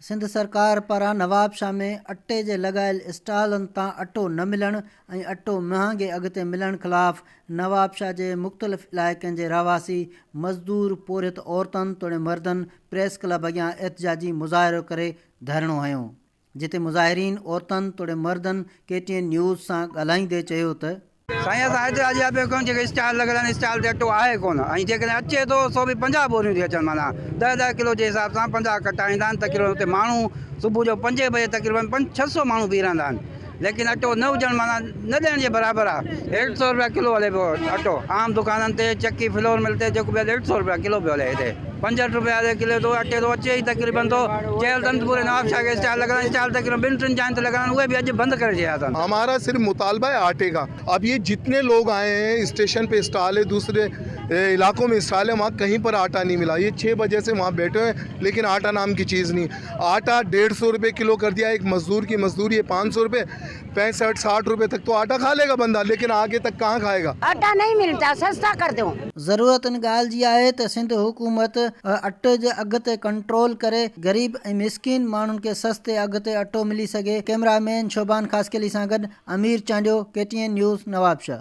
सिंध सरकार पारां नवाबशाह में अटे जे लॻायल स्टालनि तां अटो न मिलण ऐं अटो महांगे अघ ते मिलण ख़िलाफ़ नवाबशाह जे मुख़्तलिफ़ इलाइक़नि जे रहावासी मज़दूर पोरित औरतुनि तोड़े मर्दनि प्रेस क्लब अॻियां एहतजाजी मुज़ाहिरो करे धरणो हयो, जिते मुज़ाहिरीन औरतुनि तोड़े मर्दनि KTN न्यूज़ सां ॻाल्हाईंदे चयो त साईं असां एतिराज पिया कयूं जेके स्टाल लॻल आहिनि स्टाल ते अटो आहे कोन ऐं जेकॾहिं अचे थो सो बि 50 बोरियूं थी अचनि, माना 10-10 किलो जे हिसाब सां 50 कटा ईंदा आहिनि तक़रीबन। हुते माण्हू सुबुह जो 5 बजे तक़रीबन 500-600 माण्हू बीह रहंदा आहिनि, लेकिन अटो न हुजणु माना न ॾियण जे बराबरि आहे। 150 रुपया किलो हले पियो अटो आम दुकाननि ते, चक्की फ्लोर मिल ते जेको बि हले 150 रुपया किलो पियो हले। हिते 65 रुपया किलो तो अटे तो अचे ही तकरीबन। तो चयल अथनि पूरे नवाबशाह के स्टाल लॻल स्टाल तकरीबन 2-3 जाइन ते लॻल उहे भी अॼु बंद करे छॾिया अथनि। हमारा सिर्फ मुतालबा है आटे का। अब ये जितने लोग आए हैं, स्टेशन पे स्टॉल है, दूसरे इलाकों में स्टॉल है, वहाँ कहीं पर आटा नहीं मिला। ये 6 बजे से वहाँ बैठे हैं, लेकिन आटा नाम की चीज़ नहीं। आटा 150 रुपये किलो कर दिया। एक मजदूर की मजदूरी है 500 रुपये, 65-60 रुपये तक तो आटा खा लेगा बंदा, लेकिन आगे तक कहाँ खाएगा। आटा नहीं मिलता, सस्ता कर दो। ज़रूरत इन ॻाल्हि जी आहे त सिंध हुकूमत अटे जे अघ ते कंट्रोल करे ग़रीब ऐं मिसकिन माण्हुनि खे सस्ते अघ ते अटो मिली सघे। कैमरामैन शोभान ख़ासकेली सां गॾु अमीर चांडियो, KTN न्यूज़, नवाबशाह।